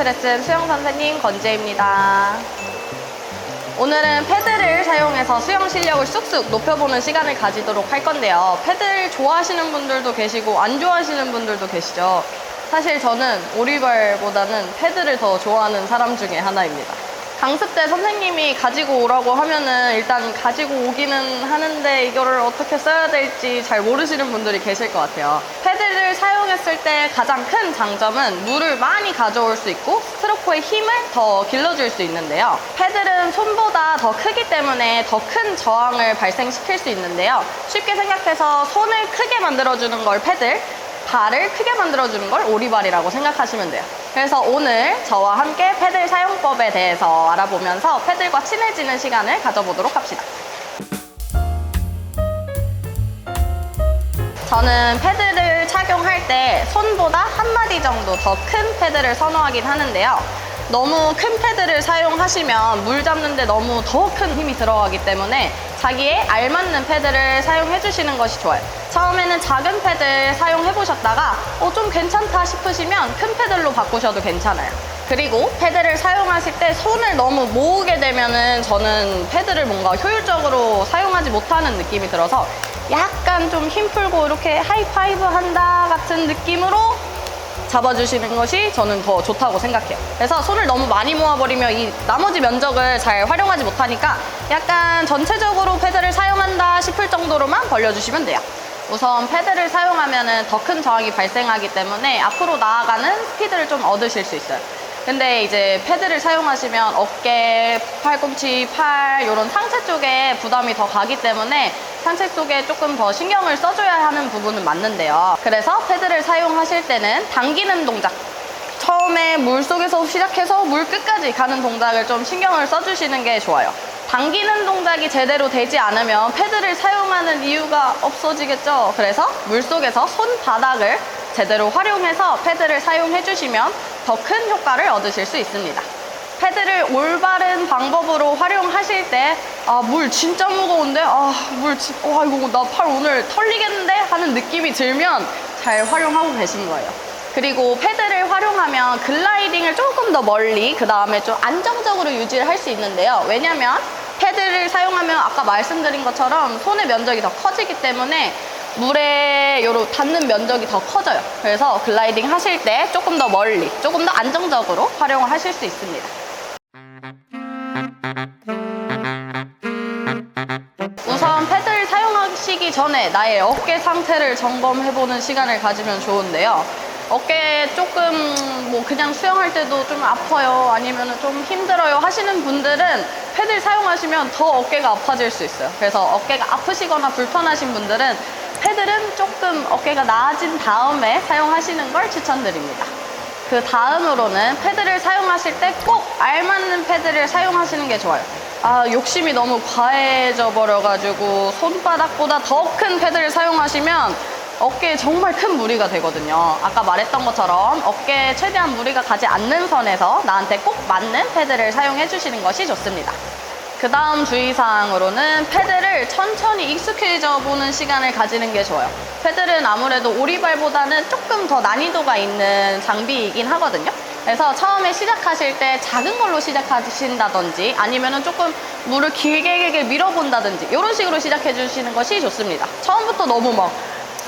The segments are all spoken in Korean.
레슨 수영 선생님 권지혜입니다. 오늘은 패드를 사용해서 수영 실력을 쑥쑥 높여보는 시간을 가지도록 할 건데요. 패드를 좋아하시는 분들도 계시고 안 좋아하시는 분들도 계시죠. 사실 저는 오리발보다는 패드를 더 좋아하는 사람 중에 하나입니다. 강습 때 선생님이 가지고 오라고 하면은 일단 가지고 오기는 하는데 이거를 어떻게 써야 될지 잘 모르시는 분들이 계실 것 같아요. 패드를 사용했을 때 가장 큰 장점은 물을 많이 가져올 수 있고 스트로크의 힘을 더 길러줄 수 있는데요. 패들은 손보다 더 크기 때문에 더 큰 저항을 발생시킬 수 있는데요. 쉽게 생각해서 손을 크게 만들어주는 걸 패들, 발을 크게 만들어주는 걸 오리발이라고 생각하시면 돼요. 그래서 오늘 저와 함께 패들 사용법에 대해서 알아보면서 패들과 친해지는 시간을 가져보도록 합시다. 저는 패드를 착용할 때 손보다 한 마디 정도 더 큰 패드를 선호하긴 하는데요. 너무 큰 패드를 사용하시면 물 잡는데 너무 더 큰 힘이 들어가기 때문에 자기에 알맞는 패드를 사용해 주시는 것이 좋아요. 처음에는 작은 패드 사용해 보셨다가 좀 괜찮다 싶으시면 큰 패드로 바꾸셔도 괜찮아요. 그리고 패드를 사용하실 때 손을 너무 모으게 되면은 저는 패드를 뭔가 효율적으로 사용하지 못하는 느낌이 들어서 약간 좀 힘 풀고 이렇게 하이파이브 한다 같은 느낌으로 잡아주시는 것이 저는 더 좋다고 생각해요. 그래서 손을 너무 많이 모아버리면 이 나머지 면적을 잘 활용하지 못하니까 약간 전체적으로 패드를 사용한다 싶을 정도로만 벌려주시면 돼요. 우선 패드를 사용하면 더 큰 저항이 발생하기 때문에 앞으로 나아가는 스피드를 좀 얻으실 수 있어요. 근데 이제 패드를 사용하시면 어깨, 팔꿈치, 팔 이런 상체 쪽에 부담이 더 가기 때문에 상체 쪽에 조금 더 신경을 써줘야 하는 부분은 맞는데요. 그래서 패드를 사용하실 때는 당기는 동작, 처음에 물속에서 시작해서 물 끝까지 가는 동작을 좀 신경을 써주시는 게 좋아요. 당기는 동작이 제대로 되지 않으면 패드를 사용하는 이유가 없어지겠죠. 그래서 물속에서 손바닥을 제대로 활용해서 패드를 사용해 주시면 더 큰 효과를 얻으실 수 있습니다. 패드를 올바른 방법으로 활용하실 때 물 진짜 무거운데 이거 나 팔 오늘 털리겠는데 하는 느낌이 들면 잘 활용하고 계신 거예요. 그리고 패드를 활용하면 글라이딩을 조금 더 멀리 그 다음에 좀 안정적으로 유지를 할 수 있는데요. 왜냐면 패드를 사용하면 아까 말씀드린 것처럼 손의 면적이 더 커지기 때문에 물에 닿는 면적이 더 커져요. 그래서 글라이딩 하실 때 조금 더 멀리, 조금 더 안정적으로 활용을 하실 수 있습니다. 우선 패드를 사용하시기 전에 나의 어깨 상태를 점검해보는 시간을 가지면 좋은데요. 어깨 조금 그냥 수영할 때도 좀 아파요, 아니면 좀 힘들어요 하시는 분들은 패드를 사용하시면 더 어깨가 아파질 수 있어요. 그래서 어깨가 아프시거나 불편하신 분들은 패들은 조금 어깨가 나아진 다음에 사용하시는 걸 추천드립니다. 그 다음으로는 패드를 사용하실 때 꼭 알맞는 패드를 사용하시는 게 좋아요. 욕심이 너무 과해져 버려가지고 손바닥보다 더 큰 패드를 사용하시면 어깨에 정말 큰 무리가 되거든요. 아까 말했던 것처럼 어깨에 최대한 무리가 가지 않는 선에서 나한테 꼭 맞는 패드를 사용해 주시는 것이 좋습니다. 그 다음 주의사항으로는 패드를 천천히 익숙해져 보는 시간을 가지는 게 좋아요. 패들은 아무래도 오리발보다는 조금 더 난이도가 있는 장비이긴 하거든요. 그래서 처음에 시작하실 때 작은 걸로 시작하신다든지 아니면은 조금 물을 길게 밀어본다든지 이런 식으로 시작해 주시는 것이 좋습니다. 처음부터 너무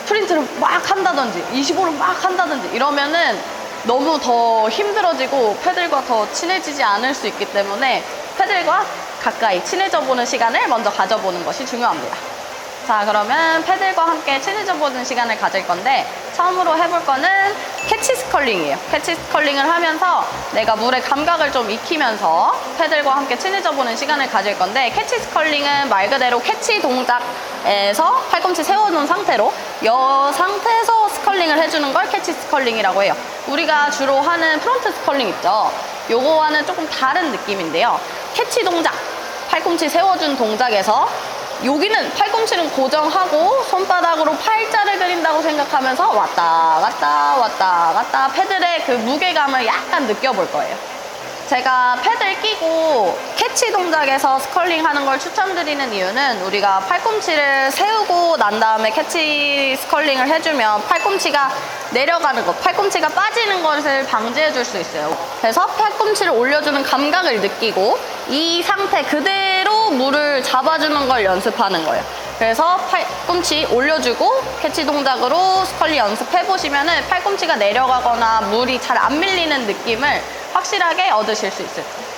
스프린트를 막 한다든지 25를 막 한다든지 이러면은 너무 더 힘들어지고 패들과 더 친해지지 않을 수 있기 때문에 패들과 가까이 친해져 보는 시간을 먼저 가져보는 것이 중요합니다. 자, 그러면 패들과 함께 친해져 보는 시간을 가질 건데 처음으로 해볼 거는 캐치 스컬링이에요. 캐치 스컬링을 하면서 내가 물의 감각을 좀 익히면서 패들과 함께 친해져 보는 시간을 가질 건데 캐치 스컬링은 말 그대로 캐치 동작에서 팔꿈치 세워놓은 상태로 이 상태에서 스컬링을 해주는 걸 캐치 스컬링이라고 해요. 우리가 주로 하는 프론트 스컬링 있죠? 요거와는 조금 다른 느낌인데요. 캐치 동작, 팔꿈치 세워준 동작에서 여기는 팔꿈치는 고정하고 손바닥으로 팔자를 그린다고 생각하면서 왔다 갔다 패들의 그 무게감을 약간 느껴볼 거예요. 제가 패드를 끼고 캐치 동작에서 스컬링 하는 걸 추천드리는 이유는 우리가 팔꿈치를 세우고 난 다음에 캐치 스컬링을 해주면 팔꿈치가 내려가는 것, 팔꿈치가 빠지는 것을 방지해 줄 수 있어요. 그래서 팔꿈치를 올려주는 감각을 느끼고 이 상태 그대로 물을 잡아주는 걸 연습하는 거예요. 그래서 팔꿈치 올려주고 캐치 동작으로 스컬링 연습해보시면 팔꿈치가 내려가거나 물이 잘 안 밀리는 느낌을 확실하게 얻으실 수 있을 거예요.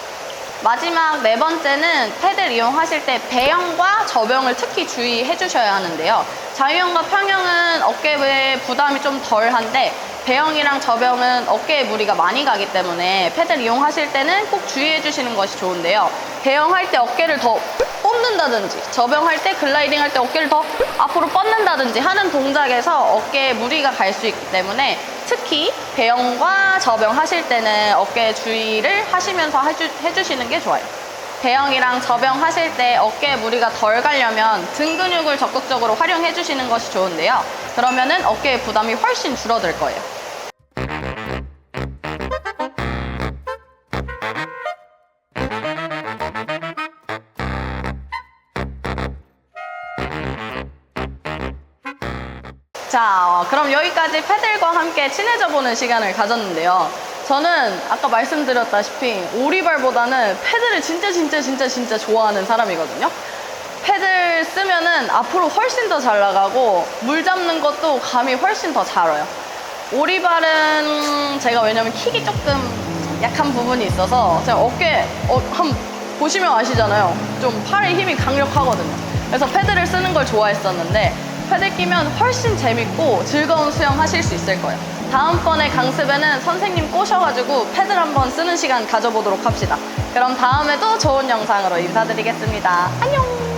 마지막 네 번째는 패드를 이용하실 때 배영과 저병을 특히 주의해 주셔야 하는데요. 자유형과 평형은 어깨에 부담이 좀 덜한데 배영이랑 저병은 어깨에 무리가 많이 가기 때문에 패드를 이용하실 때는 꼭 주의해 주시는 것이 좋은데요. 배영할 때 어깨를 더 뽑는다든지 저병할 때 글라이딩 할 때 어깨를 더 앞으로 뻗는다든지 하는 동작에서 어깨에 무리가 갈 수 있기 때문에 특히 배영과 저병 하실 때는 어깨에 주의를 하시면서 해주시는 게 좋아요. 배영이랑 저병 하실 때 어깨에 무리가 덜 가려면 등 근육을 적극적으로 활용해 주시는 것이 좋은데요. 그러면은 어깨의 부담이 훨씬 줄어들 거예요. 자, 그럼 여기까지 패들과 함께 친해져 보는 시간을 가졌는데요. 저는 아까 말씀드렸다시피 오리발보다는 패드를 진짜 좋아하는 사람이거든요. 패들 쓰면은 앞으로 훨씬 더 잘 나가고 물 잡는 것도 감이 훨씬 더 잘 와요. 오리발은 제가 왜냐면 킥이 조금 약한 부분이 있어서 제가 어깨 한번 보시면 아시잖아요. 좀 팔의 힘이 강력하거든요. 그래서 패드를 쓰는 걸 좋아했었는데 패드 끼면 훨씬 재밌고 즐거운 수영 하실 수 있을 거예요. 다음번에 강습에는 선생님 꼬셔가지고 패드를 한번 쓰는 시간 가져보도록 합시다. 그럼 다음에도 좋은 영상으로 인사드리겠습니다. 안녕!